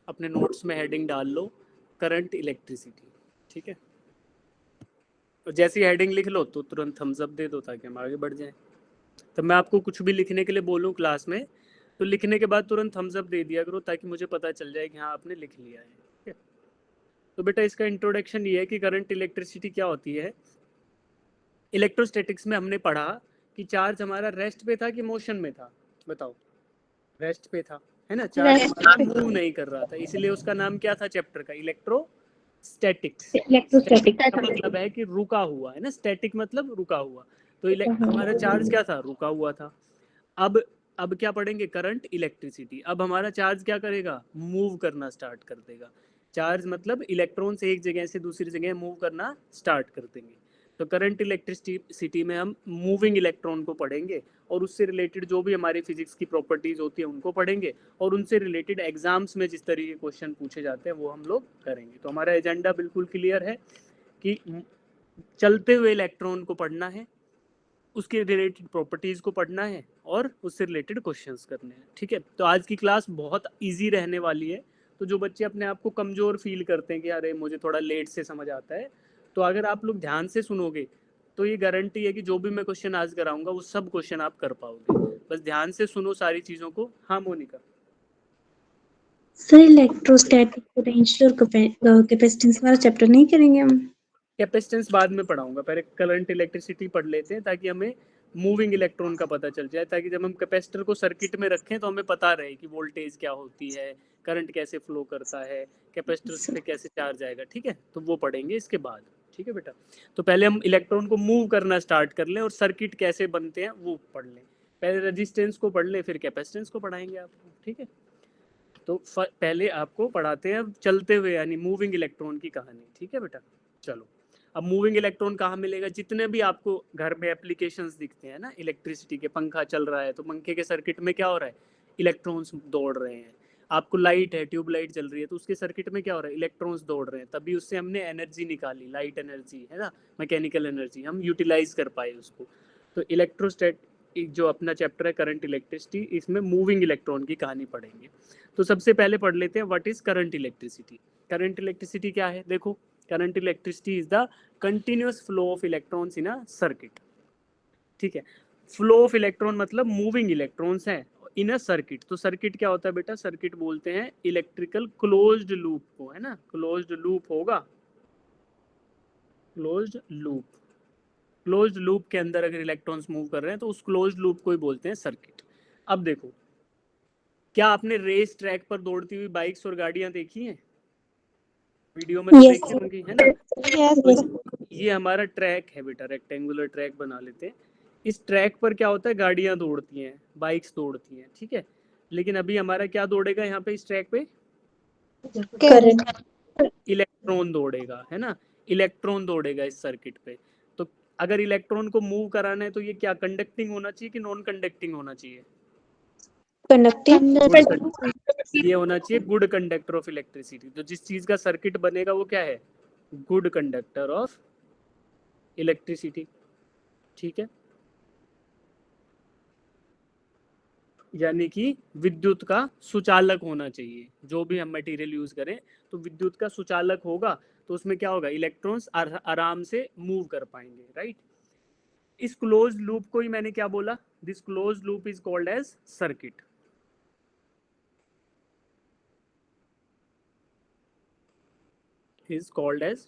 अपने नोट्स में हेडिंग डाल लो करंट इलेक्ट्रिसिटी, ठीक है। और जैसी हेडिंग लिख लो तो तुरंत थम्स अप दे दो ताकि हम आगे बढ़ जाएं। तो मैं आपको कुछ भी लिखने के लिए बोलूँ क्लास में तो लिखने के बाद तुरंत थम्स अप दे दिया करो ताकि मुझे पता चल जाए कि हाँ आपने लिख लिया है, ठीक है। तो बेटा इसका इंट्रोडक्शन ये है कि करंट इलेक्ट्रिसिटी क्या होती है। इलेक्ट्रोस्टैटिक्स में हमने पढ़ा कि चार्ज हमारा रेस्ट पे था कि मोशन में था, बताओ। रेस्ट पे था, है ना, चार्ज हमारा मूव नहीं कर रहा था, इसलिए उसका नाम क्या था चैप्टर का, इलेक्ट्रोस्टैटिक्स। इलेक्ट्रोस्टैटिक का मतलब है कि रुका हुआ, है ना, स्टैटिक मतलब रुका हुआ। तो हमारा चार्ज क्या था, रुका हुआ था। अब अब क्या पढ़ेंगे, करंट इलेक्ट्रिसिटी। अब हमारा चार्ज क्या करेगा, मूव करना स्टार्ट कर देगा। चार्ज मतलब इलेक्ट्रॉन से एक जगह से दूसरी जगह मूव करना स्टार्ट कर देंगे। तो करंट इलेक्ट्रिसिटी में हम मूविंग इलेक्ट्रॉन को पढ़ेंगे और उससे रिलेटेड जो भी हमारी फिजिक्स की प्रॉपर्टीज होती है उनको पढ़ेंगे, और उनसे रिलेटेड एग्जाम्स में जिस तरीके के क्वेश्चन पूछे जाते हैं वो हम लोग करेंगे। तो हमारा एजेंडा बिल्कुल क्लियर है कि चलते हुए इलेक्ट्रॉन को पढ़ना है, उसके रिलेटेड प्रॉपर्टीज को पढ़ना है और उससे रिलेटेड क्वेश्चंस करने हैं, ठीक है। तो आज की क्लास बहुत इजी रहने वाली है। तो जो बच्चे अपने आप को कमज़ोर फील करते हैं कि अरे मुझे थोड़ा लेट से समझ आता है, तो अगर आप लोग ध्यान से सुनोगे तो ये गारंटी है कि जो भी मैं क्वेश्चन आज कराऊंगा वो सब क्वेश्चन आप कर पाओगे। बस ध्यान से सुनो सारी चीज़ों को। हाँ मोनिका। सर इलेक्ट्रोस्टैटिक पोटेंशियल और कैपेसिटेंस वाला चैप्टर नहीं करेंगे हम? कैपेसिटेंस बाद में पढ़ाऊंगा, पहले करंट इलेक्ट्रिसिटी पढ़ लेते हैं ताकि हमें मूविंग इलेक्ट्रॉन का पता चल जाए, ताकि जब हम कैपेसिटर को सर्किट में रखें तो हमें पता रहे कि वोल्टेज क्या होती है, करंट कैसे फ्लो करता है, कैपेसिटर पे कैसे चार्ज आएगा, ठीक है। तो वो पढ़ेंगे इसके बाद, ठीक है बेटा। तो पहले हम इलेक्ट्रॉन को मूव करना स्टार्ट कर लें और सर्किट कैसे बनते हैं वो पढ़ लें। पहले रेजिस्टेंस को पढ़ लें फिर कैपेसिटेंस को पढ़ाएंगे आपको, ठीक है। तो पहले आपको पढ़ाते हैं अब चलते हुए यानी मूविंग इलेक्ट्रॉन की कहानी, ठीक है बेटा। चलो, अब मूविंग इलेक्ट्रॉन कहाँ मिलेगा, जितने भी आपको घर में एप्लीकेशंस दिखते हैं ना इलेक्ट्रिसिटी के, पंखा चल रहा है तो पंखे के सर्किट में क्या हो रहा है, इलेक्ट्रॉन्स दौड़ रहे हैं। आपको लाइट है, ट्यूब लाइट चल रही है तो उसके सर्किट में क्या हो रहा है, इलेक्ट्रॉन्स दौड़ रहे हैं, तभी उससे हमने एनर्जी निकाली, लाइट एनर्जी है ना, मैकेनिकल एनर्जी हम यूटिलाइज कर पाए उसको। तो इलेक्ट्रोस्टैट जो अपना चैप्टर है करंट इलेक्ट्रिसिटी, इसमें मूविंग इलेक्ट्रॉन की कहानी पढ़ेंगे। तो सबसे पहले पढ़ लेते हैं what is current electricity. Current electricity क्या है, देखो, current electricity is the continuous flow of electrons in a circuit, ठीक है। फ्लो ऑफ इलेक्ट्रॉन मतलब मूविंग इलेक्ट्रॉन्स हैं इन अ सर्किट। तो सर्किट क्या होता है बेटा, सर्किट बोलते हैं इलेक्ट्रिकल क्लोज्ड लूप को, है ना, क्लोज्ड लूप होगा, क्लोज्ड लूप। क्लोज्ड लूप के अंदर अगर इलेक्ट्रॉन्स मूव कर रहे हैं तो उस क्लोज्ड लूप को ही बोलते हैं सर्किट। अब देखो, क्या आपने रेस ट्रैक पर दौड़ती हुई बाइक्स और गाड़ियां देखी हैं, वीडियो में तो Yes, देखी होंगी, है ना। yes, तो ये हमारा ट्रैक है बेटा, रेक्टेंगुलर ट्रैक बना लेते हैं। इस ट्रैक पर क्या होता है, गाड़ियां दौड़ती हैं, बाइक्स दौड़ती हैं, ठीक है। लेकिन अभी हमारा क्या दौड़ेगा यहाँ पे इस ट्रैक पे, correct. इलेक्ट्रॉन दौड़ेगा, है ना, इलेक्ट्रॉन दौड़ेगा इस सर्किट पे। तो अगर इलेक्ट्रॉन को मूव कराना है तो ये क्या कंडक्टिंग होना चाहिए कि नॉन कंडक्टिंग होना चाहिए, Conducting. गुड कंडक्टर, ये होना चाहिए गुड कंडक्टर ऑफ इलेक्ट्रिसिटी। तो जिस चीज का सर्किट बनेगा वो क्या है, गुड कंडक्टर ऑफ इलेक्ट्रिसिटी, ठीक है। यानी कि विद्युत का सुचालक होना चाहिए, जो भी हम मटेरियल यूज करें तो विद्युत का सुचालक होगा, तो उसमें क्या होगा, इलेक्ट्रॉन्स आराम से मूव कर पाएंगे, राइट। इस क्लोज लूप को ही मैंने क्या बोला, this close loop is called as circuit, is called as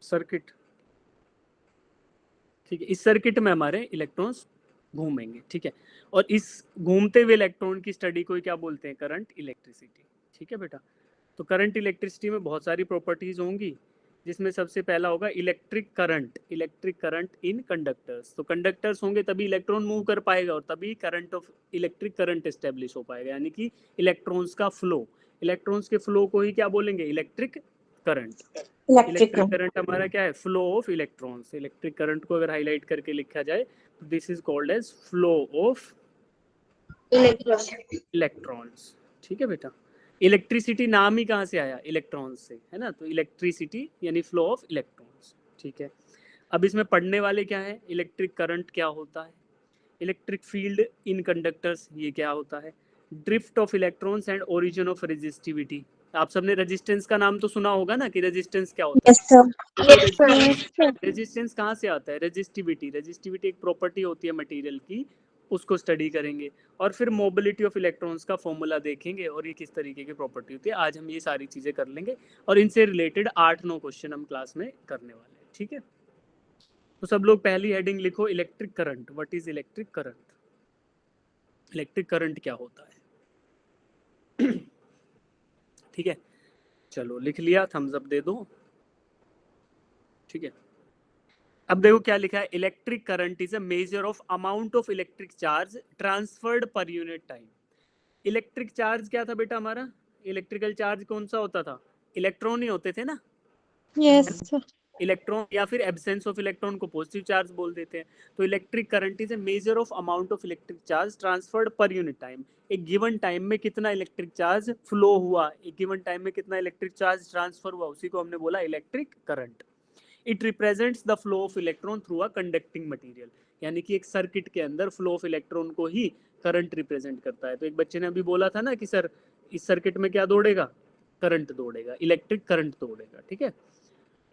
circuit, ठीक है। इस सर्किट में हमारे इलेक्ट्रॉन्स घूमेंगे, ठीक है। और इस घूमते हुए इलेक्ट्रॉन की स्टडी को क्या बोलते हैं, करंट इलेक्ट्रिसिटी, ठीक है बेटा। तो करंट इलेक्ट्रिसिटी में बहुत सारी प्रॉपर्टीज होंगी, जिसमें सबसे पहला होगा electric current, electric current in conductors. तो कंडक्टर्स होंगे तभी इलेक्ट्रॉन मूव कर पाएगा और तभी current of electric current establish हो पाएगा, यानी कि इलेक्ट्रॉन्स का फ्लो। इलेक्ट्रॉन्स के फ्लो को ही क्या बोलेंगे, इलेक्ट्रिक करंट। इलेक्ट्रिक करंट हमारा क्या है, flow of electrons. Electric current को अगर हाईलाइट करके लिखा जाए तो this is called as flow of electrons, ठीक है बेटा। इलेक्ट्रिसिटी नाम ही कहाँ से आया, इलेक्ट्रॉन्स से, है ना। तो इलेक्ट्रिसिटी यानी फ्लो ऑफ इलेक्ट्रॉन्स, ठीक है। अब इसमें पढ़ने वाले क्या है, इलेक्ट्रिक करंट क्या होता है, इलेक्ट्रिक फील्ड इन कंडक्टर्स ये क्या होता है, drift of electrons and origin of resistivity. आप सबने रेजिस्टेंस का नाम तो सुना होगा ना कि रेजिस्टेंस क्या होता यस सर। है। रेजिस्टेंस कहाँ से आता है? रेजिस्टिविटी। रेजिस्टिविटी एक प्रॉपर्टी होती है मटेरियल की, उसको स्टडी करेंगे। और फिर मोबिलिटी ऑफ इलेक्ट्रॉन्स का फॉर्मूला देखेंगे और ये किस तरीके की प्रॉपर्टी होती है। आज हम ये सारी चीजें कर लेंगे और इनसे रिलेटेड 8-9 क्वेश्चन हम क्लास में करने वाले हैं, ठीक है। तो सब लोग पहली हेडिंग लिखो, electric current. What is electric current? Electric current क्या होता है? ठीक है, चलो लिख लिया, थम्स अप दे दो, ठीक है। अब देखो क्या लिखा है, electric current is a measure of amount of electric charge transferred पर यूनिट टाइम। इलेक्ट्रिक चार्ज क्या था बेटा हमारा? इलेक्ट्रिकल चार्ज कौन सा होता था? इलेक्ट्रॉन ही होते थे ना। यस इलेक्ट्रॉन या फिर एब्सेंस ऑफ इलेक्ट्रॉन को पॉजिटिव चार्ज बोल देते हैं। तो electric current is a measure of amount of electric charge transferred पर यूनिट टाइम। एक गिवन टाइम में कितना इलेक्ट्रिक चार्ज फ्लो हुआ, एक गिवन टाइम में कितना इलेक्ट्रिक चार्ज ट्रांसफर हुआ, उसी को हमने बोला electric current. It represents the flow of electron through a conducting material, यानी कि एक सर्किट के अंदर फ्लो ऑफ इलेक्ट्रॉन को ही करंट रिप्रेजेंट करता है। तो एक बच्चे ने अभी बोला था ना कि सर इस सर्किट में क्या दौड़ेगा? करंट दौड़ेगा, इलेक्ट्रिक करंट दौड़ेगा, ठीक है।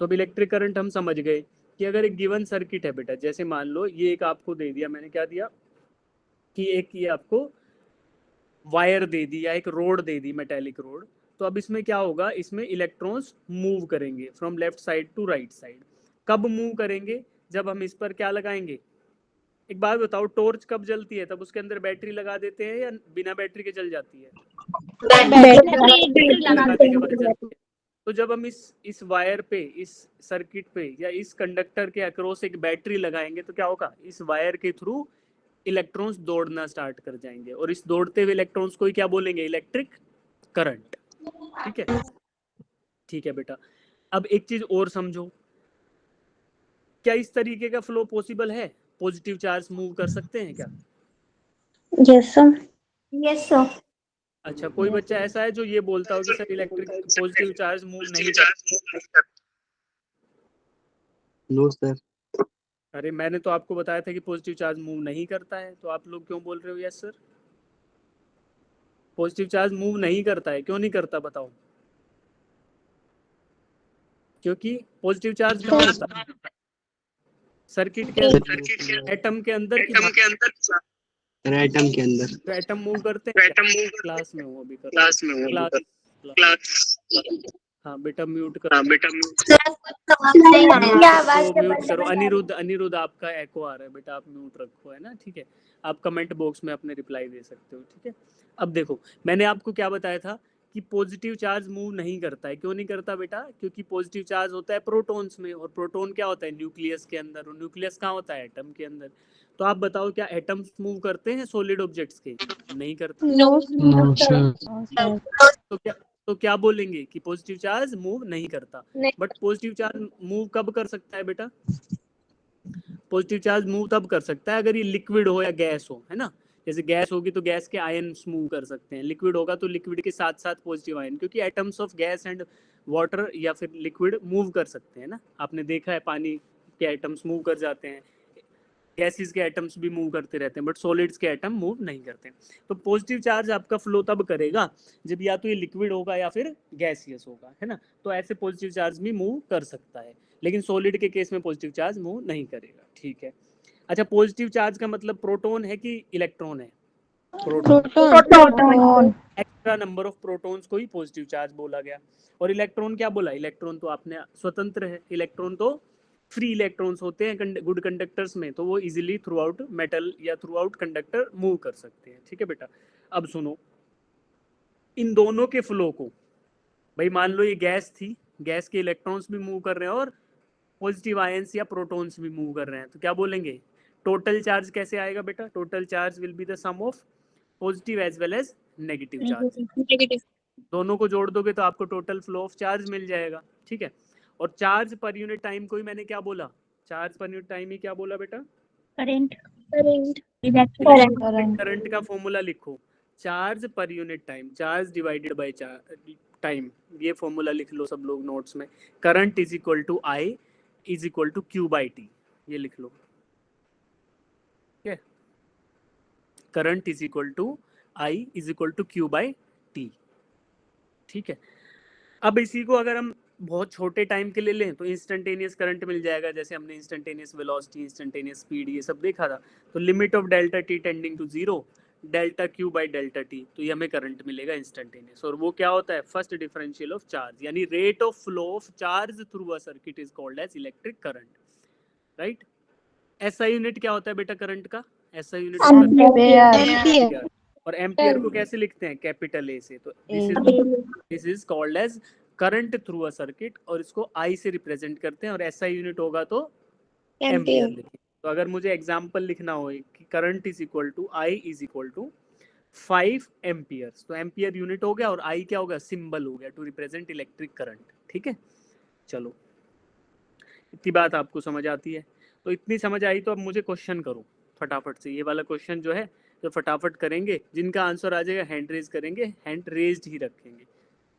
तो अब इलेक्ट्रिक करंट हम समझ गए कि अगर एक गिवन सर्किट है बेटा, जैसे मान लो ये एक आपको दे दिया, मैंने क्या दिया कि एक ये आपको वायर दे दी या एक रोड दे दी, मेटेलिक रोड। तो अब इसमें क्या होगा, इसमें इलेक्ट्रॉन्स मूव करेंगे from left side to right side. कब मूव करेंगे? जब हम इस पर क्या लगाएंगे? एक बात बताओ, टॉर्च कब जलती है? तब उसके अंदर बैटरी लगा देते हैं या बिना बैटरी के जल जाती है? लगाने के बाद जलती है। तो जब हम इस वायर पे, इस सर्किट पे या इस कंडक्टर के अक्रॉस एक बैटरी लगाएंगे तो क्या होगा? इस वायर के थ्रू इलेक्ट्रॉन्स दौड़ना स्टार्ट कर जाएंगे और इस दौड़ते हुए इलेक्ट्रॉन्स को ही क्या बोलेंगे? इलेक्ट्रिक करंट, ठीक है। ठीक है बेटा, अब एक चीज और समझो, क्या इस तरीके का फ्लो पॉसिबल है? पॉजिटिव चार्ज मूव कर सकते हैं क्या? Yes sir. Yes sir. अच्छा, कोई बच्चा ऐसा है जो ये बोलता हो कि sir electric positive charge move नहीं करता? No sir. अरे मैंने तो आपको बताया था कि पॉजिटिव चार्ज मूव नहीं करता है, तो आप लोग क्यों बोल रहे हो yes sir? Positive charge move नहीं करता है, क्यों नहीं करता बताओ? क्योंकि पॉजिटिव चार्ज कहाँ होता है? सर्किट के अंदर, एटम के अंदर की एटम के अंदर। तो एटम मूव करते हैं क्या? क्लास में हो अभी, कर क्लास। हाँ बेटा म्यूट करो, तो म्यूट करो। अनिरुद्ध आपका एको आ रहा है बेटा, आप म्यूट रखो, है ना, ठीक है। आप कमेंट बॉक्स में अपने रिप्लाई दे सकते हो, ठीक है। अब देखो मैंने आपको क्या बताया था कि पॉजिटिव चार्ज मूव नहीं करता है। क्यों नहीं करता बेटा? क्योंकि पॉजिटिव चार्ज होता है प्रोटॉन्स में, और प्रोटॉन क्या होता है? न्यूक्लियस के अंदर, और न्यूक्लियस कहाँ होता है? एटम के अंदर। तो आप बताओ क्या एटम्स मूव करते हैं सॉलिड ऑब्जेक्ट्स के? नहीं करता। No sir. तो क्या बोलेंगे कि पॉजिटिव चार्ज मूव नहीं करता। बट पॉजिटिव चार्ज मूव कब कर सकता है बेटा? पॉजिटिव चार्ज मूव तब कर सकता है अगर ये लिक्विड हो या गैस हो, है ना। जैसे गैस होगी तो गैस के आयन्स मूव कर सकते हैं, लिक्विड होगा तो लिक्विड के साथ साथ पॉजिटिव आयन, क्योंकि atoms of gas and water या फिर लिक्विड मूव कर सकते हैं ना। आपने देखा है पानी के एटम्स मूव कर जाते हैं, गैसेस के एटम्स भी मूव करते रहते हैं, बट सॉलिड्स के एटम मूव नहीं करते। तो पॉजिटिव चार्ज आपका फ्लो तब करेगा जब या तो ये लिक्विड होगा या फिर गैसियस होगा, है ना। तो ऐसे पॉजिटिव चार्ज भी मूव कर सकता है, लेकिन सॉलिड के केस में पॉजिटिव चार्ज मूव नहीं करेगा, ठीक है। अच्छा, पॉजिटिव चार्ज का मतलब प्रोटॉन है कि इलेक्ट्रॉन है? Proton. Extra number of protons को ही पॉजिटिव चार्ज बोला गया। और इलेक्ट्रॉन क्या बोला? इलेक्ट्रॉन तो आपने स्वतंत्र है, इलेक्ट्रॉन तो फ्री इलेक्ट्रॉन्स होते हैं गुड कंडक्टर्स में, तो वो इजीली थ्रू आउट मेटल या थ्रू आउट कंडक्टर मूव कर सकते हैं, ठीक है बेटा। अब सुनो, इन दोनों के फ्लो को, भाई मान लो ये गैस थी, गैस के इलेक्ट्रॉन्स भी मूव कर रहे हैं और पॉजिटिव आयंस या प्रोटॉन्स भी मूव कर रहे हैं, तो क्या बोलेंगे? टोटल चार्ज कैसे आएगा बेटा? Total charge will be the sum of positive as well as negative charge. दोनों को जोड़ दोगे तो आपको टोटल फ्लो ऑफ चार्ज मिल जाएगा, ठीक है। और चार्ज पर यूनिट टाइम को ही मैंने क्या बोला? चार्ज पर यूनिट टाइम ही क्या बोला बेटा? करंट। करंट का फॉर्मूला लिखो, charge per unit time, charge divided by time, ये फॉर्मूला लिख लो सब लोग नोट्स में। Current is equal to I is equal to Q by T, ये लिख लो, ठीक है। Current is equal to I is equal to Q by T. ठीक है, अब इसी को अगर हम बहुत छोटे टाइम के लिए लें तो इंस्टेंटेनियस करंट मिल जाएगा, जैसे हमने इंस्टेंटेनियस वेलोसिटी, इंस्टेंटेनियस स्पीड ये सब देखा था। तो limit of delta T tending to zero delta Q by delta T, तो ये हमें करंट मिलेगा इंस्टेंटेनियस। और वो क्या होता है, फर्स्ट डिफरेंशियल ऑफ चार्ज, यानी rate of flow of charge through a circuit is called as electric current, right. SI unit क्या होता है बेटा करंट का, एसआई यूनिट एम्पियर। और एम्पियर को कैसे लिखते हैं, कैपिटल ए से। तो this is called as current through a circuit, और इसको आई से रिप्रेजेंट करते हैं, और एसआई यूनिट होगा तो एम्पियर लिखें। तो अगर मुझे एग्जांपल लिखना हो कि current is equal to I is equal to 5 amperes, तो एम्पियर यूनिट हो गया और आई क्या होगा, सिंबल हो गया टू रिप्रेजेंट इलेक्ट्रिक करंट। ठीक है, चलो इतनी बात आपको समझ आती है। तो इतनी समझ आई तो अब मुझे क्वेश्चन करो फटाफट से। ये वाला क्वेश्चन जो है तो फटाफट करेंगे, जिनका आंसर आ जाएगा हैंड रेज करेंगे, हैंड रेज्ड ही रखेंगे।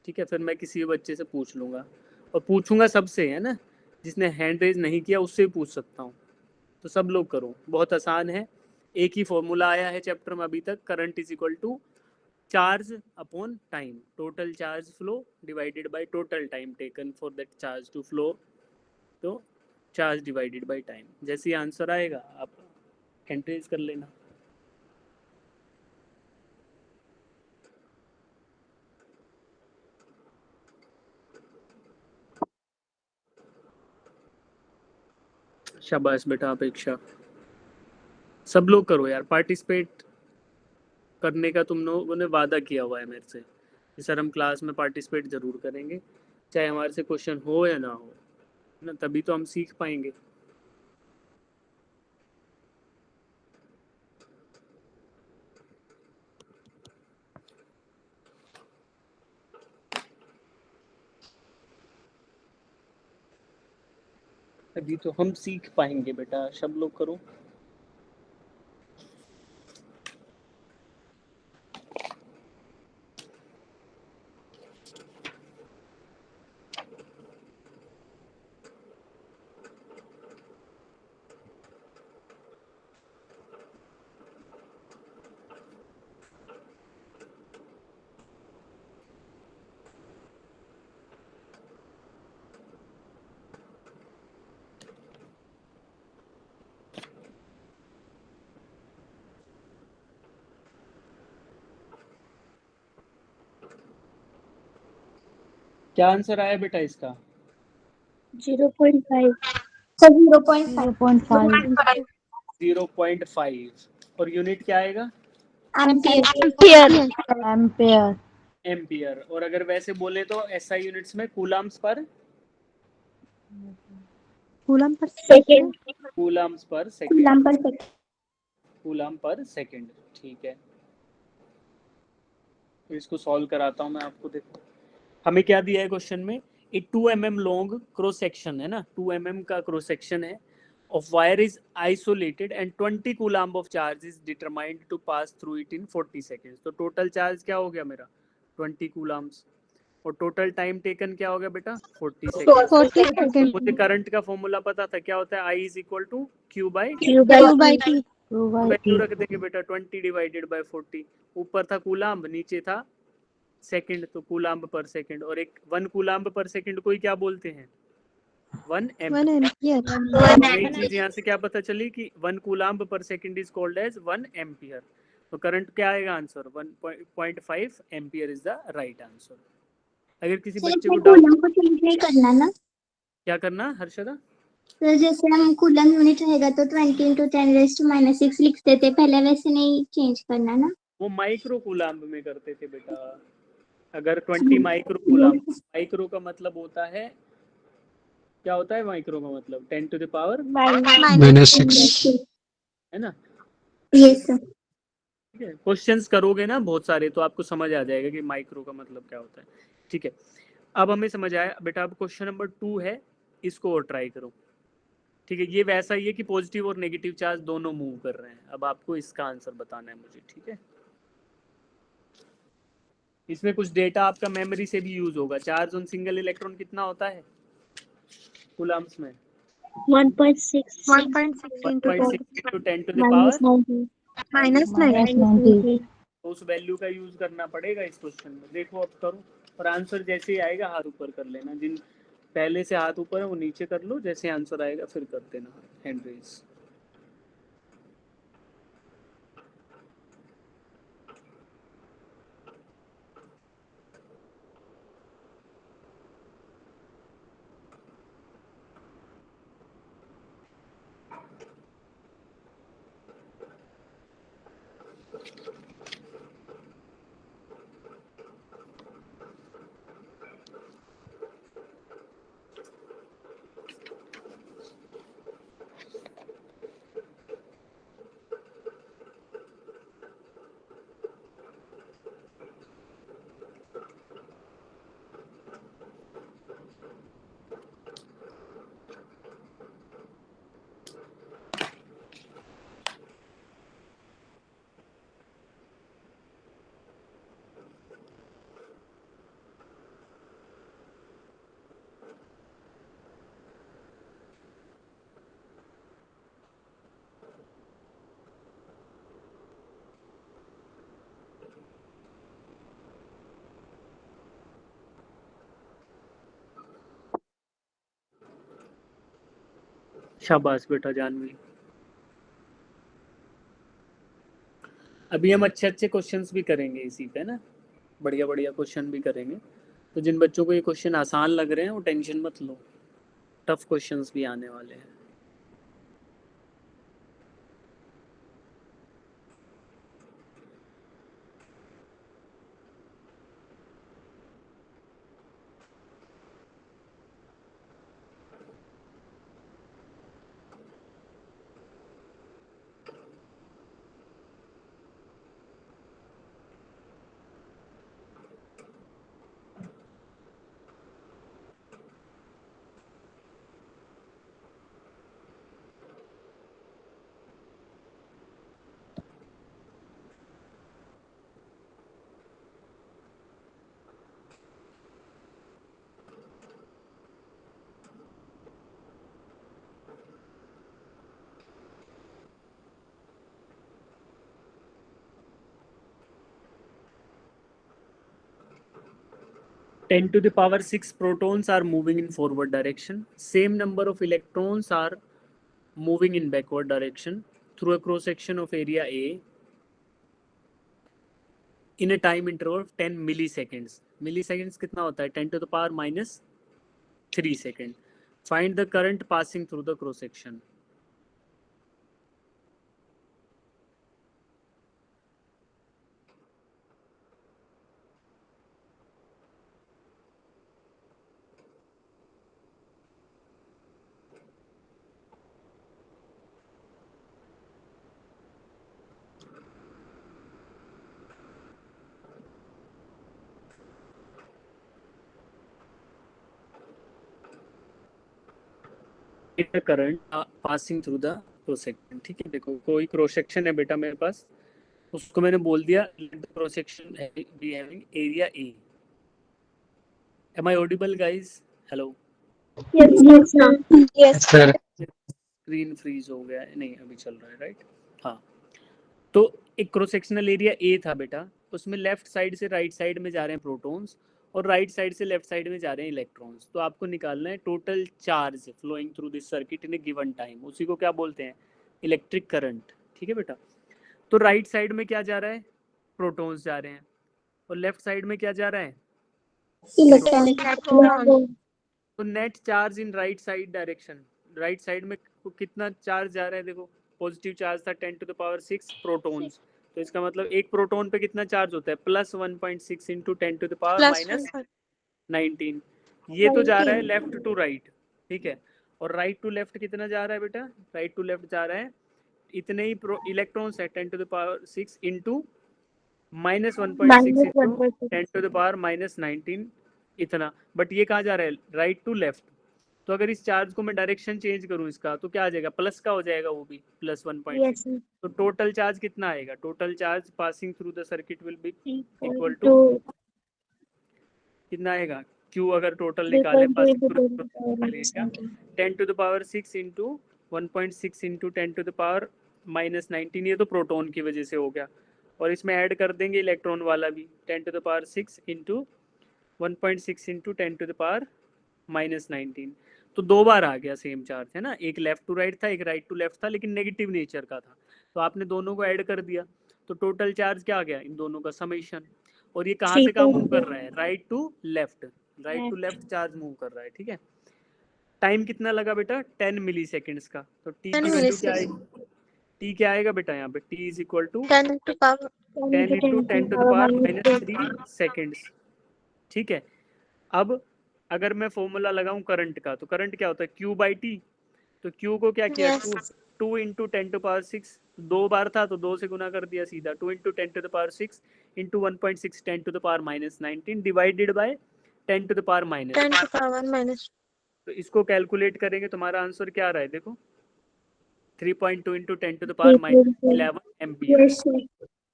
ठीक है, फिर मैं किसी बच्चे से पूछ लूँगा, और पूछूंगा सबसे, है ना, जिसने हैंड रेज नहीं किया उससे भी पूछ सकता हूँ। तो सब लोग करो, बहुत आसान है। एक ही फॉर्मूला आया है चैप्टर में अभी तक, current is equal to charge upon time, total charge flow divided by total time taken for that charge to flow, तो चार्ज डिवाइडेड बाय टाइम। जैसे आंसर आएगा आप हैंड रेज कर लेना। शाबाश बेटा अपेक्षा, सब लोग करो यार, पार्टिसिपेट करने का तुम लोगों ने वादा किया हुआ है मेरे से कि सर हम क्लास में पार्टिसिपेट जरूर करेंगे, चाहे हमारे से क्वेश्चन हो या ना हो, ना, तभी तो हम सीख पाएंगे। तभी तो हम सीख पाएंगे बेटा, सब लोग करो। क्या आंसर आया बेटा इसका? 0.5। 0.5 0.5। और यूनिट क्या आएगा? एम्पियर। एम्पियर। और अगर वैसे बोले तो एसआई यूनिट्स में कूलम्स पर सेकेंड। कूलम्स पर सेकेंड, कूलम पर सेकेंड। ठीक है, तो इसको सॉल्व कराता हूँ मैं आपको। देखो हमें क्या दिया है क्वेश्चन में, एक 2 mm लॉन्ग क्रॉस सेक्शन है ना, 2 mm का क्रॉस सेक्शन है, of wire is isolated and 20 coulomb of charge is determined to pass through it in 40 seconds। तो टोटल चार्ज क्या हो गया मेरा 20 कूलम्स, और टोटल टाइम टेकन क्या हो गया बेटा 40 सेकेंड। मुझे करंट का फॉर्मूला पता था, क्या होता है, I is equal to Q by T. Value रख देंगे बेटा 20 डिवाइडेड बाय 40, ऊपर था कूलम्ब नीचे था सेकंड, तो कूलम्ब पर सेकंड। और एक 1 कूलम्ब पर सेकंड को ही क्या बोलते हैं, 1 एम्पियर। नई चीज यहाँ से क्या पता चली कि 1 coulomb per second is called as 1 ampere. तो करंट क्या आएगा answer, 1.5 ampere is the right answer. अगर किसी बच्चे को डाउट, को चेंज नहीं करना ना क्या करना हर्षदा? तो जैसे हम कूलम यूनिट रहेगा तो 20 × 10⁻⁻6 लिख देते पहले, वैसे नहीं चेंज करना ना। वो माइक्रो कूलम्ब में करते थे बेटा। अगर 20 माइक्रो कूलम्ब, माइक्रो का मतलब होता है, क्या होता है माइक्रो का मतलब, 10 to the power -6 है ना। Yes sir. ठीक है, क्वेश्चंस करोगे ना बहुत सारे तो आपको समझ आ जाएगा कि माइक्रो का मतलब क्या होता है। ठीक है, अब हमें समझ आया बेटा। अब क्वेश्चन नंबर 2 है, इसको और ट्राई करो। ठीक है, ये वैसा ही है कि पॉजिटिव और नेगेटिव चार्ज दोनों मूव कर रहे हैं। अब आपको इसका आंसर बताना है मुझे। ठीक है, इसमें कुछ डेटा आपका मेमोरी से भी यूज होगा। चार्ज ऑन सिंगल इलेक्ट्रॉन कितना होता है कूलम्स में? 1.6 1.6 into 10 to the power -90। तो उस वैल्यू का यूज करना पड़ेगा इस क्वेश्चन में। देखो अब करो, और आंसर जैसे ही आएगा हाथ ऊपर कर लेना। जिन पहले से हाथ ऊपर है वो नीचे कर लो, जैसे आंसर आएगा फिर कर देना हैंड रेज। शाबाश बेटा जानवी। अभी हम अच्छे अच्छे क्वेश्चंस भी करेंगे इसी पे ना, बढ़िया बढ़िया क्वेश्चन भी करेंगे। तो जिन बच्चों को ये क्वेश्चन आसान लग रहे हैं वो टेंशन मत लो, टफ क्वेश्चंस भी आने वाले हैं। Ten to the power 6 protons are moving in forward direction. Same number of electrons are moving in backward direction through a cross section of area A in a time interval of 10 milliseconds. Milliseconds कितना होता है? 10 to the power minus 3 second. Find the current passing through the cross section. Current passing through the cross section. ठीक है, देखो कोई cross section है बेटा मेरे पास, उसको मैंने बोल दिया cross section B having area A. Am I audible guys? Hello, Yes. Sir screen freeze हो गया है? नहीं अभी चल रहा है, राइट? हाँ, तो एक क्रॉस सेक्शनल एरिया ए था बेटा, उसमें लेफ्ट साइड से राइट साइड में जा रहे हैं प्रोटॉन्स और राइट साइड से लेफ्ट साइड में जा रहे हैं इलेक्ट्रॉन्स। तो आपको निकालना है total charge flowing through this circuit in a given time. उसी को क्या बोलते हैं? Electric current. ठीक है बेटा, तो राइट साइड में क्या जा रहा है? प्रोटॉन्स जा रहे हैं, और लेफ्ट साइड में क्या जा रहा है? तो net charge in right side direction, right side में कितना चार्ज जा रहा है? देखो पॉजिटिव चार्ज था 10 to the power 6 प्रोटॉन्स, तो इसका मतलब एक प्रोटॉन पे कितना चार्ज होता है? Plus 1.6 into 10 to the power minus 19। ये तो जा रहा है लेफ्ट टू राइट, ठीक है, और राइट टू लेफ्ट कितना जा रहा है बेटा? राइट टू लेफ्ट जा रहा है इतने ही इलेक्ट्रॉन्स है 10 to the power 6 into minus 1.6 into 10 to the power minus 19 इतना। बट ये कहाँ जा रहा है? Right to left. तो अगर इस चार्ज को मैं डायरेक्शन चेंज करूं इसका, तो क्या आ जाएगा? प्लस का हो जाएगा, वो भी प्लस 1.6। तो टोटल चार्ज कितना आएगा? Total charge passing through the circuit will be equal to कितना आएगा? Q अगर टोटल निकाले passing through 10 to the power 6 into 1.6 into 10 to the power minus 19, ये तो प्रोटॉन की वजह से हो गया। और इसमें ऐड कर देंगे इलेक्ट्रॉन वाला भी 10⁻6 इंटू 1.6 इंटू 10⁻−19। तो 2 बार आ गया सेम चार्ज, है ना, एक लेफ्ट टू राइट था, एक राइट टू लेफ्ट था, लेकिन नेगेटिव नेचर का था, तो आपने दोनों को ऐड कर दिया, तो टोटल चार्ज क्या आ गया इन दोनों का समेशन। और ये कहाँ से कहाँ मूव कर रहा है, right to left, right to left charge move कर रहा है, ठीक है। टाइम कितना लगा बेटा, 10 मिली सेकेंड्स का, तो टी की वैल्यू क्या आएगी, टी क्या आएगा बेटा यहाँ पे, T is equal to 10 to power 10 into 10⁻³ seconds, ठीक है। अब अगर मैं फॉर्मूला लगाऊं करंट का, तो करंट क्या होता है, क्यू बाई टी, तो क्यू को क्या किया, Yes. 2 इंटू 10⁻6, 2 बार था तो 2 से गुना कर दिया सीधा, 2 into 10⁻6 into 1.6 10⁻−19 divided by 10⁻⁻। 10 to power minus तो इसको कैलकुलेट करेंगे, तुम्हारा आंसर क्या आ रहा है, देखो 3.2 into 10⁻11 ampere, yes sir,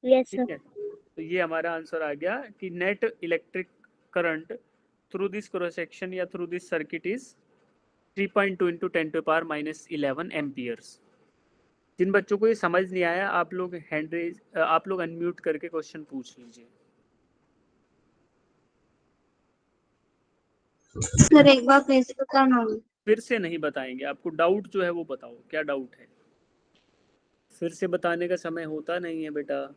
yes ठीक है। तो ये हमारा आंसर आ गया कि net electric current through this cross section या through this circuit is 3.2 into 10⁻11 amperes. जिन बच्चों को ये समझ नहीं आया, आप लोग हैंड रेज, आप लोग अनम्यूट करके क्वेश्चन पूछ लीजिए। सर एक बार फिर से बताना। फिर से नहीं बताएंगे, आपको डाउट जो है वो बताओ, क्या डाउट है। फिर से बताने का समय होता नहीं है बेटा।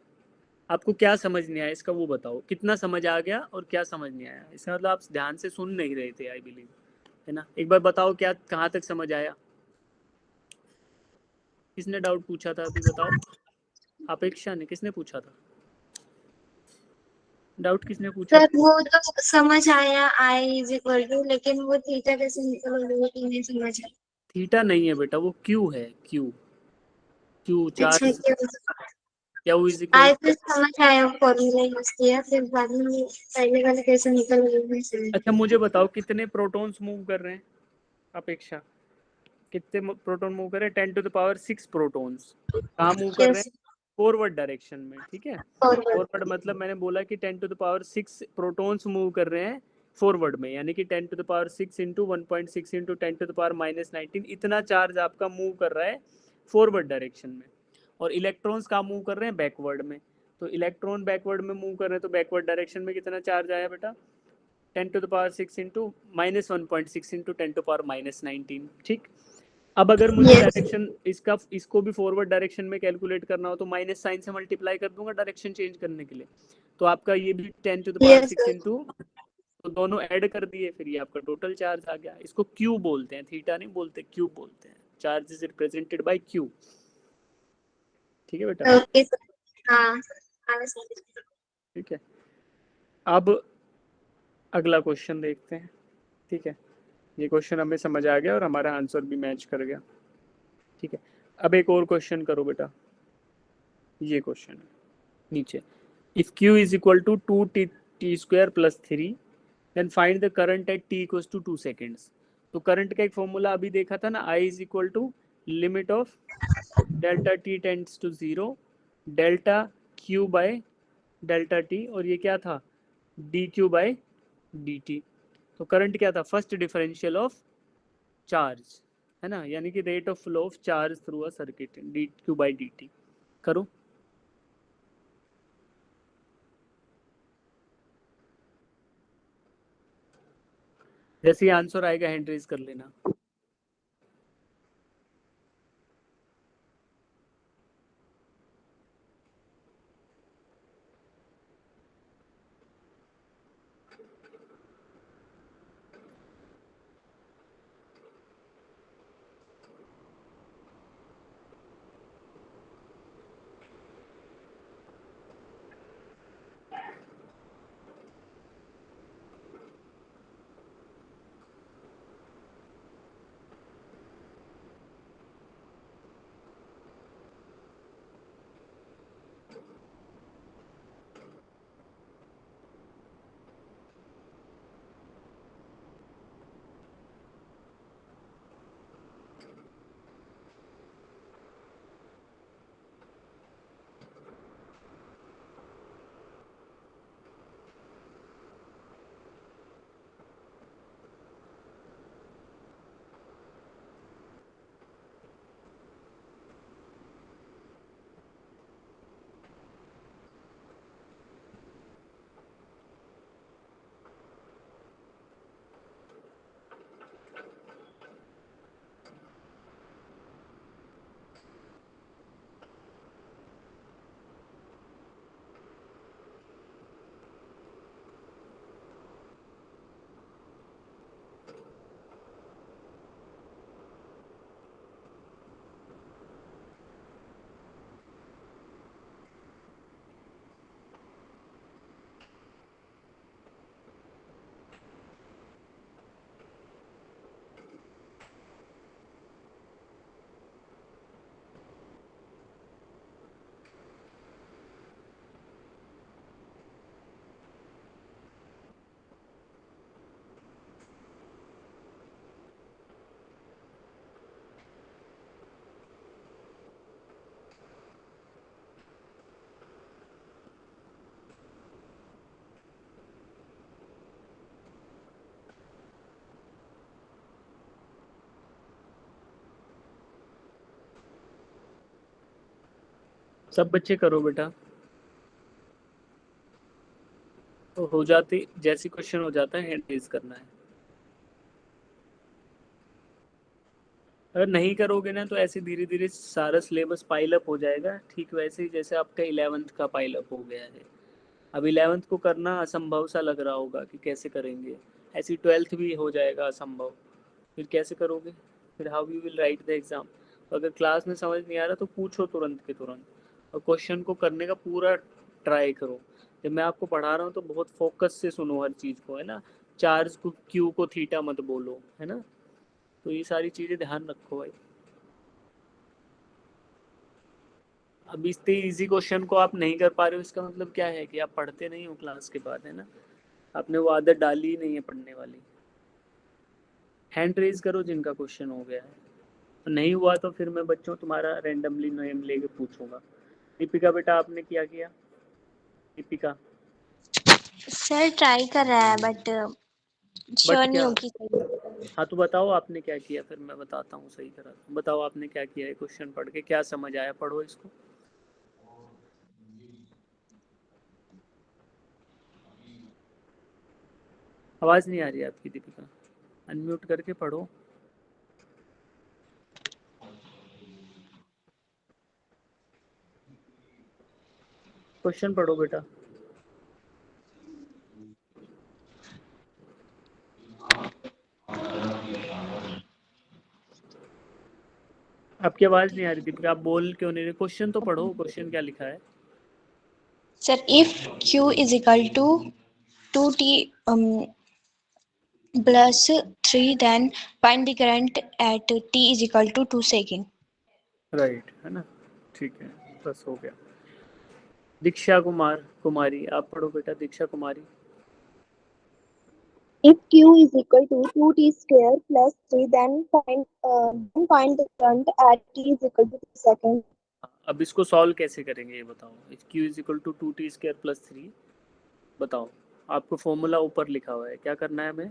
आपको क्या समझ नहीं आया इसका वो बताओ, कितना समझ आ गया और क्या समझ नहीं आया, इसका मतलब आप ध्यान से सुन नहीं रहे थे, आई बिलीव, है ना। एक बार बताओ क्या कहाँ तक समझ आया, किसने डाउट पूछा था अभी बताओ, अपेक्षा ने, किसने पूछा था डाउट, किसने पूछा सर था। वो तो समझ आया आई इज इक्वल टू, लेकिन वो थीटा कैसे निकल वो नहीं समझ आया। थीटा नहीं है बेटा, वो क्यू है, क्यू, क्यू अच्छा चार्ज, क्या क्यू इज इक्वल। आई फिर समझ आया, फॉर्मूला यूज किया, फिर बाद में पहले वाले कैसे निकल गए वो नहीं समझ। अच्छा मुझे बताओ कितने प्रोटॉन्स मूव कर रहे हैं, अपेक्षा कितने प्रोटॉन मूव कर रहे हैं, 10⁻6 प्रोटॉन्स कहाँ मूव कर रहे हैं, फॉरवर्ड डायरेक्शन में, ठीक है। फॉरवर्ड मतलब मैंने बोला कि 10⁻6 प्रोटॉन्स मूव कर रहे हैं फॉरवर्ड में, यानी कि 10⁻6 इंटू 1.6 इंटू 10⁻−19 इतना चार्ज आपका मूव कर रहा है फॉरवर्ड डायरेक्शन में। और इलेक्ट्रॉन्स कहाँ मूव कर रहे हैं, बैकवर्ड में। तो इलेक्ट्रॉन बैकवर्ड में मूव कर रहे हैं, तो बैकवर्ड डायरेक्शन में कितना चार्ज आया बेटा, 10⁻6 इंटू -1.6 इंटू 10⁻−19, ठीक। अब अगर मुझे डायरेक्शन इसका इसको भी फॉरवर्ड डायरेक्शन में कैलकुलेट करना हो, तो माइनस साइन से मल्टीप्लाई कर दूंगा डायरेक्शन चेंज करने के लिए, तो आपका ये भी 10⁻6 इंटू, तो दोनों ऐड कर दिए, फिर ये आपका टोटल चार्ज आ गया। इसको क्यू बोलते हैं, थीटा नहीं बोलते, क्यू बोलते हैं, charge is represented by Q, ठीक है बेटा। ओके हाँ ठीक है, अब अगला क्वेश्चन देखते हैं, ठीक है। ये क्वेश्चन हमें समझ आ गया और हमारा आंसर भी मैच कर गया, ठीक है। अब एक और क्वेश्चन करो बेटा, ये क्वेश्चन है नीचे, if q is equal to 2t² + 3 then find the current at t equals to 2 seconds. तो करंट का एक फॉर्मूला अभी देखा था ना, I is equal to limit of delta t tends to 0 delta q by delta t, और ये क्या था, dq बाय dt। तो करंट क्या था, फर्स्ट डिफरेंशियल ऑफ चार्ज, है ना, यानी कि rate of flow of charge through a circuit, dq by dt। करो, जैसे ही आंसर आएगा हैंड रेज कर लेना। सब बच्चे करो बेटा, तो हो जाती जैसी क्वेश्चन हो जाता है हैंड रेज करना है। अगर नहीं करोगे ना तो ऐसे धीरे धीरे सारा सिलेबस पाइल अप हो जाएगा, ठीक वैसे ही जैसे आपका 11th का पाइल अप हो गया है। अब 11th को करना असंभव सा लग रहा होगा कि कैसे करेंगे, ऐसी 12th भी हो जाएगा असंभव, फिर कैसे करोगे, फिर how you will write the exam. तो अगर क्लास में समझ नहीं आ रहा तो पूछो तुरंत के तुरंत, और क्वेश्चन को करने का पूरा ट्राई करो। जब मैं आपको पढ़ा रहा हूँ तो बहुत फोकस से सुनो हर चीज़ को, है ना। चार्ज को क्यू को थीटा मत बोलो, है ना। तो ये सारी चीज़ें ध्यान रखो भाई। अब इतने इजी क्वेश्चन को आप नहीं कर पा रहे हो, इसका मतलब क्या है कि आप पढ़ते नहीं हो क्लास के बाद, है ना। आपने वो आदत डाली ही नहीं है पढ़ने वाली। हैंड रेज करो जिनका क्वेश्चन हो गया है, तो नहीं हुआ तो फिर मैं बच्चों तुम्हारा रैंडमली नेम लेके पूछूंगा। दीपिका बेटा आपने क्या किया? दीपिका सर ट्राई कर रहा है बट श्योर नहीं क्या? होगी सही। हाँ तो बताओ आपने क्या किया, फिर मैं बताता हूँ सही करा। बताओ आपने क्या किया है, क्वेश्चन पढ़ के क्या समझ आया, पढ़ो इसको। आवाज़ नहीं आ रही है आपकी दीपिका, अनम्यूट करके पढ़ो। क्वेश्चन पढ़ो बेटा। आपकी आवाज़ नहीं आ रही दीपिका, आप बोल क्यों नहीं रहे? क्वेश्चन तो पढ़ो, क्वेश्चन क्या लिखा है। Sir if Q is equal to 2t plus 3 then find the current at t is equal to 2 second. Right, है ना, ठीक है, बस हो गया। दीक्षा कुमारी आप पढ़ो बेटा, दीक्षा कुमारी। If Q is equal to 2t square plus 3, then find the current at t is equal to 2 seconds. अब इसको सॉल्व कैसे करेंगे ये बताओ। If Q is equal to 2t square plus 3, बताओ। आपको फॉर्मूला ऊपर लिखा हुआ है, क्या करना है हमें?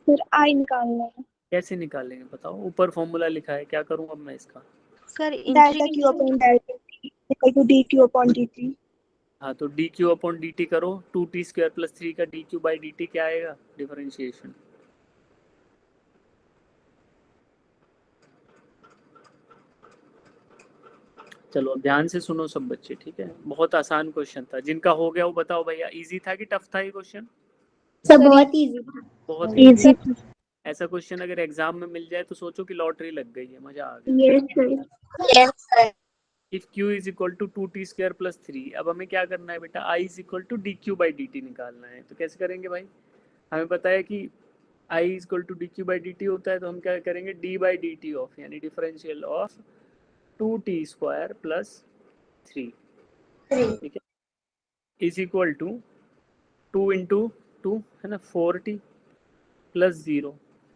फिर I निकालना है। कैसे निकालेंगे बताओ, ऊपर फॉर्मूला लिखा है, क्या करूँ अब मैं इसका? Sir Delta Q upon delta T equal to dQ upon dt. हाँ तो D Q upon D T करो, 2t स्क्वायर प्लस 3 का D Q by D T क्या आएगा? डिफरेंशिएशन। चलो अब ध्यान से सुनो सब बच्चे, ठीक है। बहुत आसान क्वेश्चन था, जिनका हो गया वो बताओ भैया, इजी था कि टफ था ये क्वेश्चन? सब बहुत इजी था। बहुत इजी। ऐसा क्वेश्चन अगर एग्जाम में मिल जाए तो सोचो कि लॉटरी लग गई है, मजा आ गया। Yes sir. yes sir. If Q is equal to 2t square plus 3, अब हमें क्या करना है बेटा? I is equal to D Q by D T निकालना है। तो कैसे करेंगे भाई? हमें पता है कि I is equal to D Q by D T होता है, तो हम क्या करेंगे? d by D T of, यानी differential of 2t square plus 3, ठीक है, इज इक्वल टू 2 इंटू 2 है ना, 4t प्लस 0,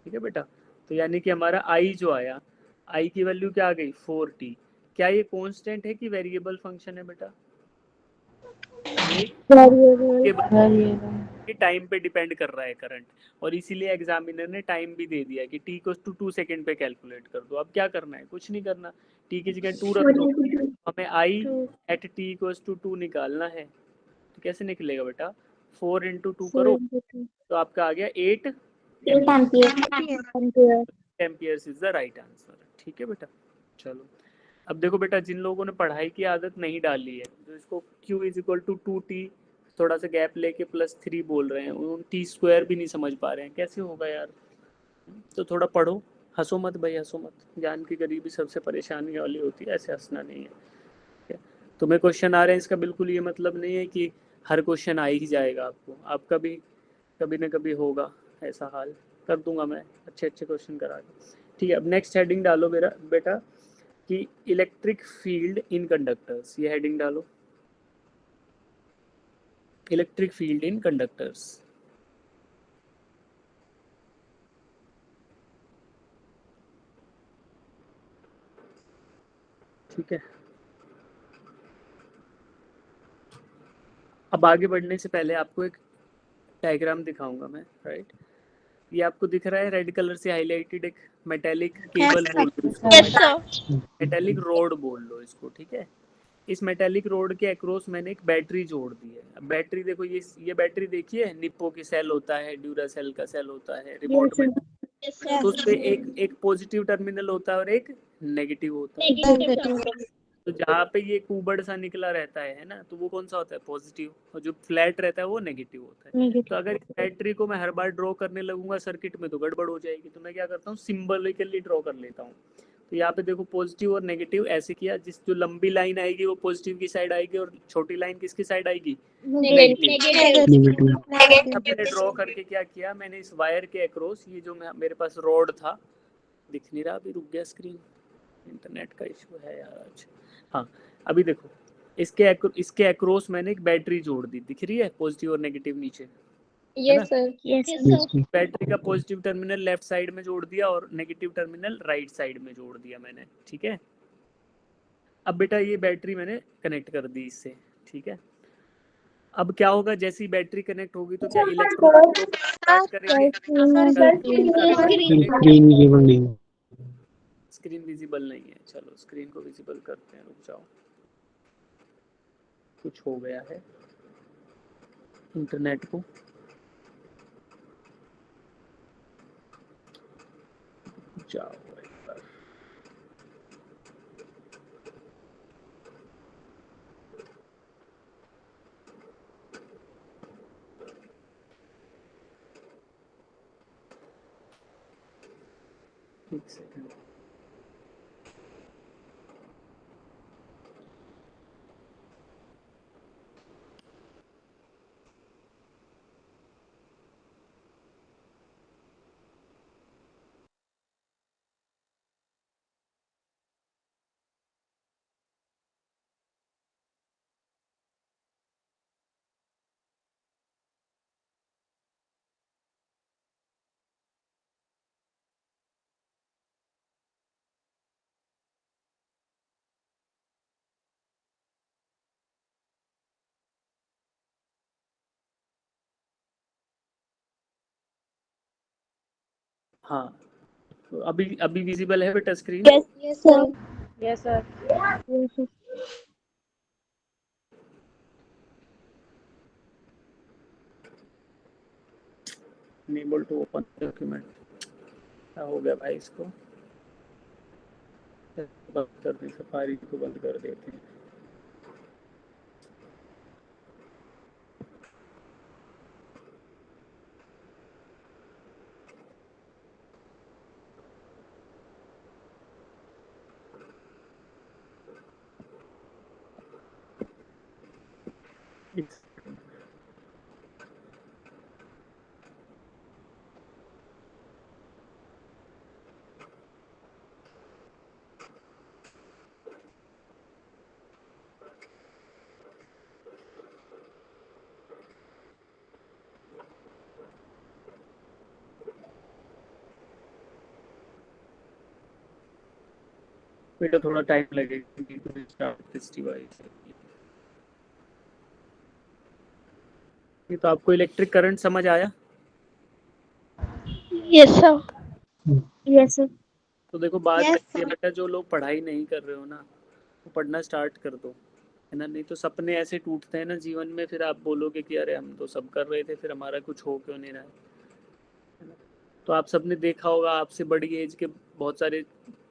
ठीक है बेटा। तो यानी कि हमारा I जो आया, I की वैल्यू क्या आ गई? 4t। क्या ये कांस्टेंट है कि वेरिएबल फंक्शन है बेटा? ये टाइम पे डिपेंड कर रहा है करंट, और इसीलिए एग्जामिनर ने टाइम भी दे दिया कि t को 2 सेकंड पे कैलकुलेट कर दो। अब क्या करना है? कुछ नहीं करना, t की जगह 2 रख दो। हमें I at t equals to 2 निकालना है, तो कैसे निकलेगा बेटा? 4 इंटू 2 करो तो आपका आ गया 8 amperes is the right answer, ठीक है बेटा। चलो अब देखो बेटा, जिन लोगों ने पढ़ाई की आदत नहीं डाली है, जो इसको Q is equal to 2t थोड़ा सा गैप लेके प्लस 3 बोल रहे हैं, उन t स्क्वायर भी नहीं समझ पा रहे हैं, कैसे होगा यार? तो थोड़ा पढ़ो, हंसो मत भाई, हंसो मत। ज्ञान की गरीबी सबसे परेशानी वाली होती है, ऐसे हंसना नहीं है, ठीक है। तुम्हें क्वेश्चन आ रहे हैं इसका बिल्कुल ये मतलब नहीं है कि हर क्वेश्चन आ ही जाएगा आपको, आपका भी कभी ना कभी होगा ऐसा हाल। कर दूंगा मैं अच्छे अच्छे क्वेश्चन करा के, ठीक है। अब नेक्स्ट हेडिंग डालो मेरा बेटा कि इलेक्ट्रिक फील्ड इन कंडक्टर्स, ये हेडिंग डालो, इलेक्ट्रिक फील्ड इन कंडक्टर्स। ठीक है। अब आगे बढ़ने से पहले आपको एक डायग्राम दिखाऊंगा मैं, राइट। ये आपको दिख रहा है रेड कलर से हाईलाइटेड एक मेटेलिक केबल बोल लो इसको, मेटेलिक रोड बोल लो इसको, ठीक है। इस मेटेलिक रोड के अक्रॉस मैंने एक बैटरी जोड़ दी है। अब बैटरी देखो, ये बैटरी देखिए, निप्पो की सेल होता है, ड्यूरासेल का सेल होता है, रिमोट में, तो उससे एक पॉजिटिव टर्मिनल होता है और एक नेगेटिव होता है। तो जहाँ पे ये कुबड़ सा निकला रहता है ना, तो वो कौन सा होता है, पॉजिटिव, और जो फ्लैट रहता है वो नेगेटिव होता है। तो अगर इस बैटरी को मैं हर बार ड्रॉ करने लगूंगा सर्किट में तो गड़बड़ हो जाएगी, तो मैं क्या करता हूँ, सिंबलिकली ड्रॉ कर लेता हूँ। तो यहाँ पे देखो पॉजिटिव और नेगेटिव ऐसे किया, जिस जो लंबी लाइन आएगी वो पॉजिटिव की साइड आएगी और छोटी लाइन किसकी साइड आएगी, नेगेटिव। नेगेटिव। मैंने ड्रॉ करके क्या किया, मैंने इस वायर के अक्रॉस, ये जो मेरे पास रोड था, दिख नहीं रहा, अभी रुक गया स्क्रीन, इंटरनेट का इशू है यार आज। हाँ अभी देखो, इसके अक्रॉस मैंने एक बैटरी जोड़ दी, दिख रही है पॉजिटिव और नेगेटिव नीचे, यस सर। बैटरी का पॉजिटिव टर्मिनल लेफ्ट साइड में जोड़ दिया और नेगेटिव टर्मिनल राइट साइड में जोड़ दिया मैंने, ठीक है। अब बेटा ये बैटरी मैंने कनेक्ट कर दी इससे, ठीक है। अब क्या होगा, जैसी बैटरी कनेक्ट होगी तो क्या इलेक्ट्रॉन स्टार्ट करेंगे, स्क्रीन विजिबल नहीं है। स्क्रीन विजिबल नहीं है, चलो स्क्रीन को विजिबल करते हैं, रुक जाओ, कुछ हो गया है इंटरनेट को। जाओ एक बार, एक सेकंड। हाँ तो अभी विजिबल है बेटा screen? Yes, sir. Yes sir. Unable to open document, क्या हो गया भाई इसको, बंद कर दी, सफारी को बंद कर देते हैं। बेटा थोड़ा टाइम लगेगा क्योंकि स्टार्ट दिस डिवाइस। ये तो आपको इलेक्ट्रिक करंट समझ आया? Yes sir. Yes sir. तो देखो बात Yes, ये बेटा, जो लोग पढ़ाई नहीं कर रहे हो ना, वो पढ़ना स्टार्ट कर दो, है ना। नहीं तो सपने ऐसे टूटते हैं ना जीवन में, फिर आप बोलोगे कि अरे हम तो सब कर रहे थे, फिर हमारा कुछ हो क्यों नहीं रहा है ना। तो आप सबने देखा होगा, आपसे बड़ी एज के बहुत सारे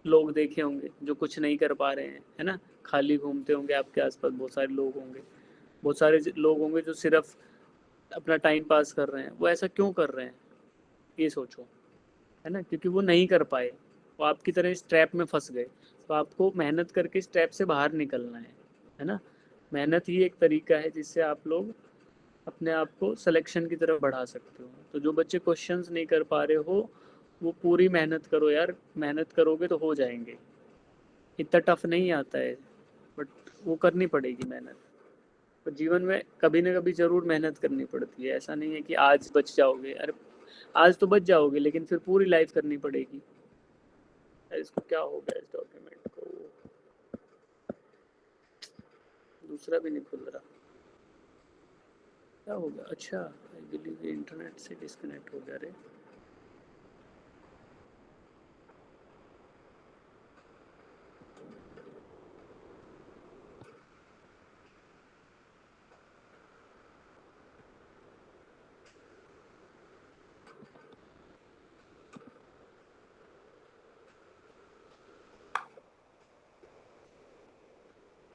लोग देखे होंगे जो कुछ नहीं कर पा रहे हैं, है ना, खाली घूमते होंगे आपके आसपास, बहुत सारे लोग होंगे, बहुत सारे लोग होंगे जो सिर्फ अपना टाइम पास कर रहे हैं। वो ऐसा क्यों कर रहे हैं, ये सोचो, है ना, क्योंकि वो नहीं कर पाए, वो आपकी तरह इस ट्रैप में फंस गए। तो आपको मेहनत करके इस ट्रैप से बाहर निकलना है ना। मेहनत ही एक तरीका है जिससे आप लोग अपने आप को सिलेक्शन की तरफ बढ़ा सकते हो। तो जो बच्चे क्वेश्चंस नहीं कर पा रहे हो, वो पूरी मेहनत करो यार, मेहनत करोगे तो हो जाएंगे। इतना टफ नहीं आता है, बट वो करनी पड़ेगी मेहनत। तो जीवन में कभी ना कभी ज़रूर मेहनत करनी पड़ती है, ऐसा नहीं है कि आज बच जाओगे। अरे आज तो बच जाओगे, लेकिन फिर पूरी लाइफ करनी पड़ेगी। इसको क्या हो गया इस डॉक्यूमेंट को, दूसरा भी नहीं खुल रहा, क्या हो गया? अच्छा आई बिलीव इंटरनेट से डिस्कनेक्ट हो गया रे।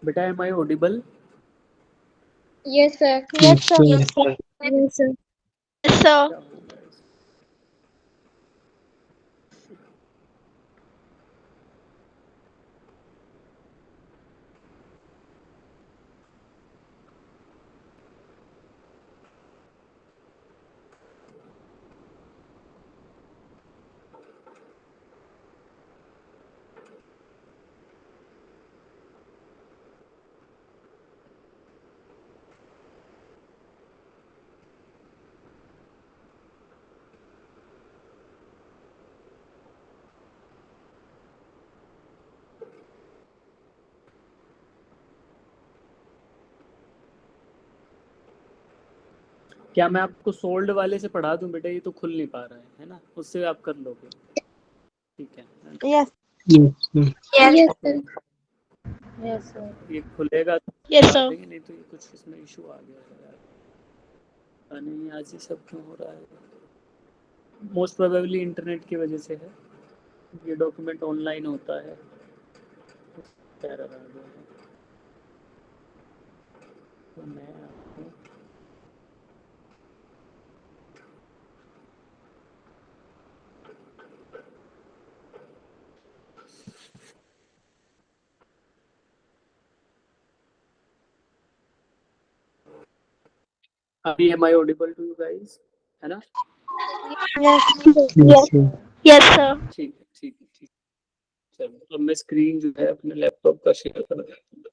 बेटा am I audible? Yes, sir. Yes, sir. Yes, sir. Yes, sir. क्या होगा इसका? क्या मैं आपको सोल्ड वाले से पढ़ा दूं बेटा? ये तो खुल नहीं पा रहा है ना, उससे आप कर लोगे, ठीक है? Yes. Yes, sir. Yes, sir. Yes, sir. ये खुलेगा तो Yes, बता sir. देंगे, नहीं तो ये कुछ इसमें इशू आ गया है यार। पता नहीं आज ये सब क्यों हो रहा है। मोस्ट प्रोबेबली इंटरनेट की वजह से है। ये डॉक्यूमेंट ऑनलाइन होता है। एरर आ गया है। तो मैं आपको अभी am I audible to you guys, है ना? Yes. Yes, sir. Yes, sir. ठीक है, ठीक है, ठीक। चलो अब मैं स्क्रीन जो है अपने लैपटॉप का शेयर कर रहा हूँ।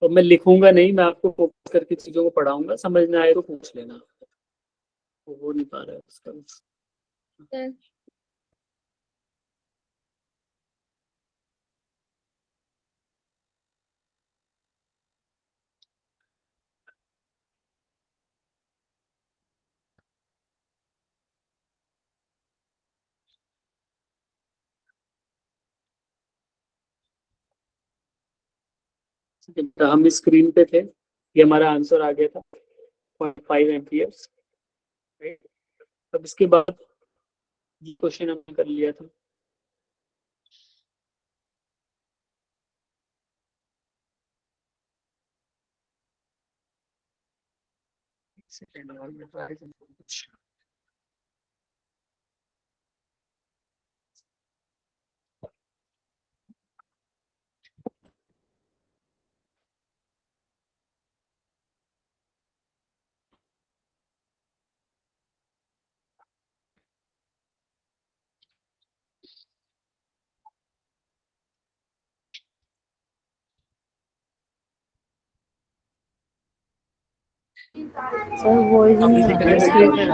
तो मैं लिखूंगा नहीं, मैं आपको फोकस करके चीजों को पढ़ाऊंगा, समझ में आए तो पूछ लेना। वो हो नहीं पा रहा है उसका। Sir. तो हम स्क्रीन पे थे, ये हमारा आंसर आ गया था 0.5 एम्पियर्स, राइट? अब इसके बाद ये क्वेश्चन हमने कर लिया था। सेकंड और में ट्राई करते हैं कुछ। Sir, voice अभी नहीं दिख आ रहा है रहा स्क्रीन में?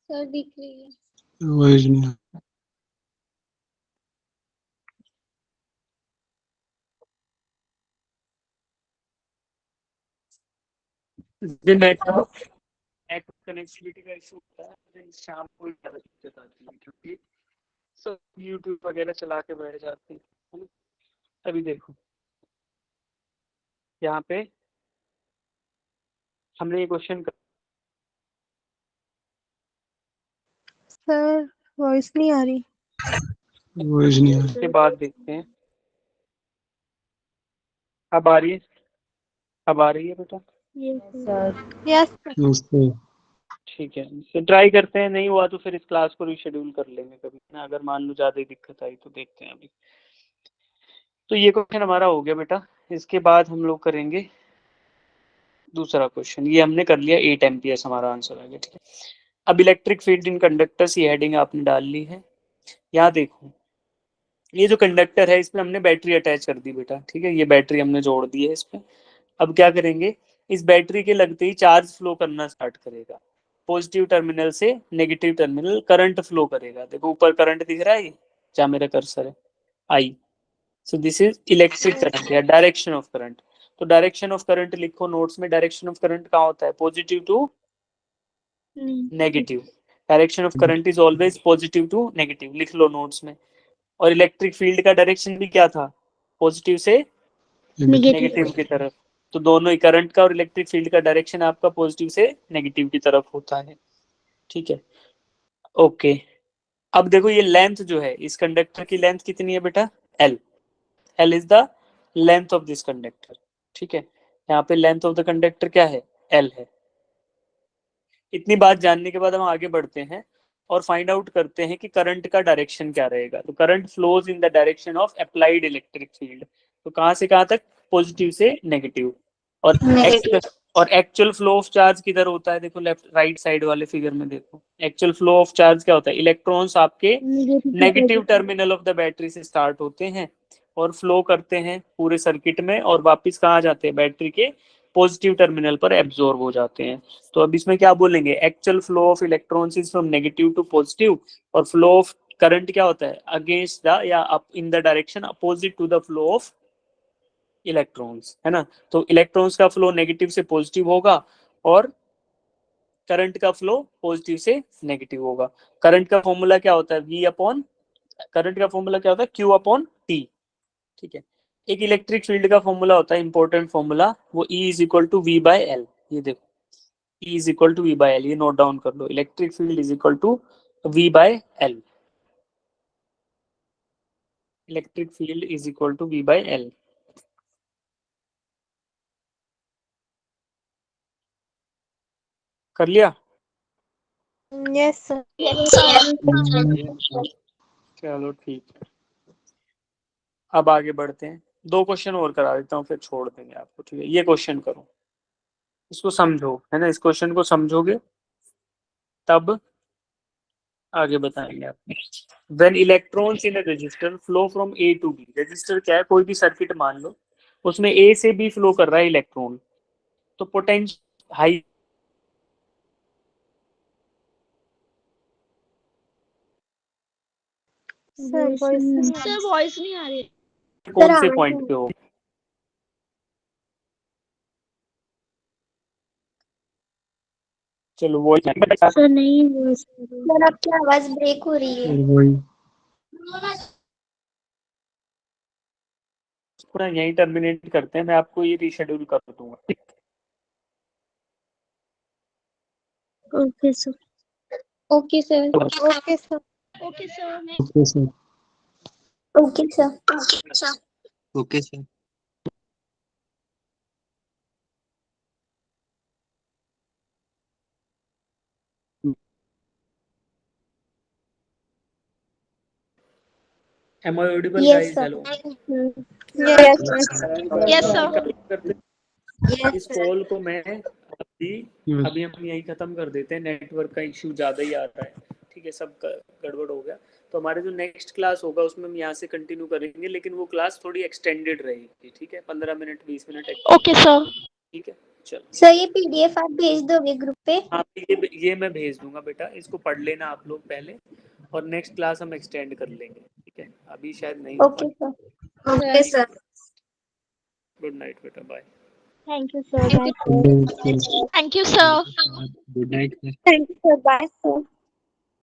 Sir, दिख रही है. Wise नहीं। नेट कनेक्टिविटी का इशू होता है, लेकिन शाम को ही ज़्यादा दिक्कत आती है क्योंकि सब यूट्यूब वगैरह चला के बैठ जाते हैं, है ना? अभी देखो यहाँ पे हमने ये क्वेश्चन Sir, voice नहीं आ रही. Wise नहीं आ के बाद देखते हैं। अब आ रही है? अब आ रही है बेटा? Yes, sir. Yes. रही। Yes, sir. ठीक है, तो ट्राई करते हैं, नहीं हुआ तो फिर इस क्लास को रिशेड्यूल कर लेंगे कभी ना, अगर मान लो ज़्यादा ही दिक्कत आई तो देखते हैं अभी। तो ये क्वेश्चन हमारा हो गया बेटा। इसके बाद हम लोग करेंगे दूसरा क्वेश्चन। ये हमने कर लिया 8 एम्पियर्स हमारा आंसर आ गया, ठीक है? अब इलेक्ट्रिक फील्ड इन कंडक्टर्स, ये हेडिंग आपने डाल ली है। यहाँ देखो ये जो कंडक्टर है इसमें हमने बैटरी अटैच कर दी बेटा, ठीक है? ये बैटरी हमने जोड़ दी है इसमें। अब क्या करेंगे, इस बैटरी के लगते ही चार्ज फ्लो करना स्टार्ट करेगा। पॉजिटिव टर्मिनल से नेगेटिव टर्मिनल करंट फ्लो करेगा। देखो ऊपर करंट दिख रहा है, ये जहाँ मेरा कर्सर है, I. So this is electric current या डायरेक्शन ऑफ करंट। तो डायरेक्शन ऑफ करंट लिखो नोट्स में। डायरेक्शन ऑफ करंट कहाँ होता है? Positive to negative. Direction of current is always positive to negative, लिख लो नोट्स में। और इलेक्ट्रिक फील्ड का डायरेक्शन भी क्या था? पॉजिटिव से नेगेटिव की तरफ। तो दोनों ही करंट का और इलेक्ट्रिक फील्ड का डायरेक्शन आपका पॉजिटिव से नेगेटिव की तरफ होता है, ठीक है? ओके, अब देखो ये लेंथ जो है इस कंडक्टर की लेंथ कितनी है बेटा, L is the length of this conductor, ठीक है। यहाँ पे लेंथ ऑफ द कंडक्टर क्या है, L है। इतनी बात जानने के बाद हम आगे बढ़ते हैं और फाइंड आउट करते हैं कि करंट का डायरेक्शन क्या रहेगा। तो current flows in the direction of applied electric field, तो कहां से कहां तक, पॉजिटिव से नेगेटिव। और एक्चुअल फ्लो ऑफ चार्ज किधर होता है, देखो लेफ्ट राइट साइड वाले फिगर में देखो, एक्चुअल फ्लो ऑफ चार्ज क्या होता है, इलेक्ट्रॉन्स आपके negative terminal of the battery से स्टार्ट होते हैं और फ्लो करते हैं पूरे सर्किट में और वापस कहाँ जाते हैं, बैटरी के पॉजिटिव टर्मिनल पर एब्जॉर्ब हो जाते हैं। तो अब इसमें क्या बोलेंगे, actual flow of electrons is from negative to positive, और फ्लो ऑफ करंट क्या होता है, अगेंस्ट द या up in the direction opposite to the flow of electrons, है ना। तो इलेक्ट्रॉन्स का फ्लो नेगेटिव से पॉजिटिव होगा और करंट का फ्लो पॉजिटिव से नेगेटिव होगा। करंट का फॉर्मूला क्या होता है, V अपॉन, करंट का फॉर्मूला क्या होता है, Q अपॉन T, ठीक है। एक इलेक्ट्रिक फील्ड का फॉर्मूला होता है इंपॉर्टेंट फॉर्मूला, वो E is equal to V by L, ये देखो E is equal to V by L, ये नोट डाउन कर लो, electric field is equal to V by L, electric field is equal to V by L। कर लिया, Yes, sir. चलो ठीक है। अब आगे बढ़ते हैं, 2 क्वेश्चन और करा देता हूँ फिर छोड़ देंगे आपको, ठीक है। ये क्वेश्चन करो, इसको समझो, है ना, इस क्वेश्चन को समझोगे तब आगे बताएंगे आपको। When electrons in a resistor flow from A to B, register क्या है, कोई भी सर्किट मान लो, उसमें A से B फ्लो कर रहा है इलेक्ट्रॉन, तो पोटेंशियल हाई Sir, voice नहीं आ सर वॉइस नहीं आ रही। कौन से पॉइंट पे हो, चलो वो सर नहीं वो सर आपकी आवाज ब्रेक हो रही है। और वही पूरा यही टर्मिनेट करते हैं, मैं आपको ये रीशेड्यूल कर दूंगा। Okay sir. Okay sir. Okay, sir. Okay sir. Okay sir. Okay sir. Okay sir. Am I audible Yes, guys? sir. Hello. Yes, sir. Yes sir. Yes, इस sir. कॉल को मैं अभी हम यही खत्म कर देते हैं, नेटवर्क का इश्यू ज्यादा ही आ रहा है, ठीक है, सब गड़बड़ हो गया। तो हमारे जो नेक्स्ट क्लास होगा उसमें हम यहाँ से कंटिन्यू करेंगे, लेकिन वो क्लास थोड़ी एक्सटेंडेड रहेगी, ठीक है, 15 मिनट 20 मिनट, ओके सर। ठीक है। चलो सर ये PDF आप भेज दोगे ग्रुप पे? हाँ, ये मैं भेज दूंगा बेटा, इसको पढ़ लेना आप लोग पहले, और नेक्स्ट क्लास हम एक्सटेंड कर लेंगे, ठीक है, अभी शायद नहीं। Okay sir. Okay sir. Good night बेटा, bye. Thank you sir. Bye sir. Thank you sir. Good night sir. Thank you, sir. Bye, sir.